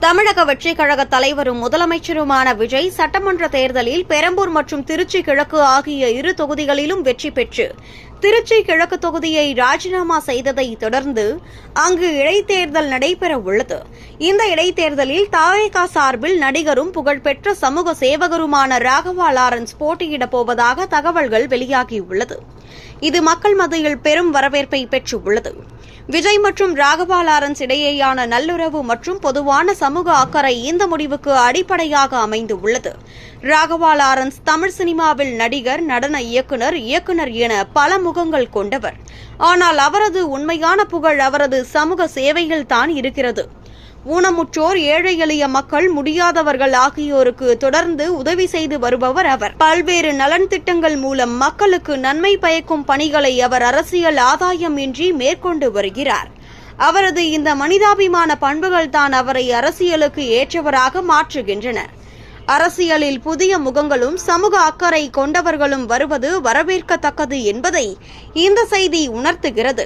தமிழக வெற்றிக் கழக தலைவரும் முதலமைச்சருமான விஜய் சட்டமன்ற தேர்தலில் பெரம்பூர் மற்றும் திருச்சி கிழக்கு ஆகிய இரு தொகுதிகளிலும் வெற்றி பெற்று திருச்சி கிழக்கு தொகுதியை ராஜினாமா செய்ததை தொடர்ந்து அங்கு இடைத்தேர்தல் நடைபெற உள்ளது. இந்த இடைத்தேர்தலில் தவேகா சார்பில் நடிகரும் புகழ்பெற்ற சமூக சேவகருமான ராகவா லாரன்ஸ் போட்டியிடப் போவதாக தகவல்கள் வெளியாகியுள்ளது. இது மக்கள் மத்தியில் பெரும் வரவேற்பை பெற்றுள்ளது. விஜய் மற்றும் ராகவா லாரன்ஸ் இடையேயான நல்லுறவு மற்றும் பொதுவான சமூக அக்கறை இந்த முடிவுக்கு அடிப்படையாக அமைந்துள்ளது. ராகவா லாரன்ஸ் தமிழ் சினிமாவில் நடிகர், நடன இயக்குனர் என பல முகங்கள் கொண்டவர். ஆனால் அவரது உண்மையான புகழ் அவரது சமூக சேவையில் தான் இருக்கிறது. ஊனமுற்றோர், ஏழை எளிய மக்கள், முடியாதவர்கள் ஆகியோருக்கு தொடர்ந்து உதவி செய்து வருபவர் அவர். பல்வேறு நலன் திட்டங்கள் மூலம் மக்களுக்கு நன்மை பயக்கும் பணிகளை அவர் அரசியல் ஆதாயம் இன்றி மேற்கொண்டு வருகிறார். அவரது இந்த மனிதாபிமான பண்புகள் தான் அவரை அரசியலுக்கு ஏற்றவராக மாற்றுகின்றன. அரசியலில் புதிய முகங்களும் சமூக அக்கறை கொண்டவர்களும் வருவது வரவேற்கத்தக்கது என்பதை இந்த செய்தி உணர்த்துகிறது.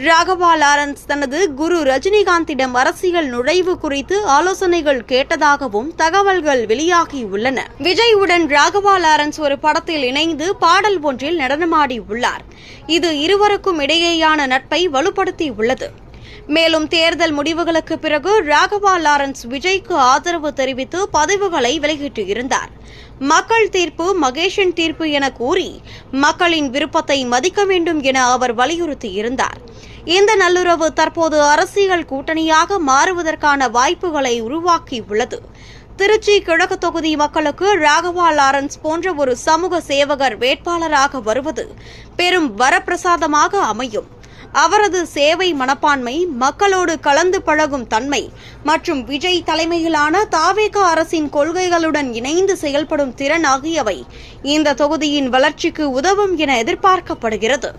ராகவா லாரன்ஸ் தனது குரு ரஜினிகாந்திடம் அரசியல் நுழைவு குறித்து ஆலோசனைகள் கேட்டதாகவும் தகவல்கள் வெளியாகியுள்ளன. விஜயுடன் ராகவா லாரன்ஸ் ஒரு படத்தில் இணைந்து பாடல் ஒன்றில் நடனமாடியுள்ளார். இது இருவருக்கும் இடையேயான நட்பை வலுப்படுத்தியுள்ளது. மேலும் தேர்தல் முடிவுகளுக்கு பிறகு ராகவா லாரன்ஸ் விஜய்க்கு ஆதரவு தெரிவித்து பதிவுகளை வெளியிட்டிருந்தார். மக்கள் தீர்ப்பு மகேஷன் தீர்ப்பு என கூறி மக்களின் விருப்பத்தை மதிக்க வேண்டும் என அவர் வலியுறுத்தியிருந்தார். இந்த நல்லுறவு தற்போது அரசியல் கூட்டணியாக மாறுவதற்கான வாய்ப்புகளை உருவாக்கியுள்ளது. திருச்சி கிழக்கு தொகுதி மக்களுக்கு ராகவா லாரன்ஸ் போன்ற ஒரு சமூக சேவகர் வேட்பாளராக வருவது பெரும் வரப்பிரசாதமாக அமையும். அவரது சேவை மனப்பான்மை, மக்களோடு கலந்து பழகும் தன்மை மற்றும் விஜய் தலைமையிலான தவேகா அரசின் கொள்கைகளுடன் இணைந்து செயல்படும் திறன் ஆகியவை இந்த தொகுதியின் வளர்ச்சிக்கு உதவும் என எதிர்பார்க்கப்படுகிறது.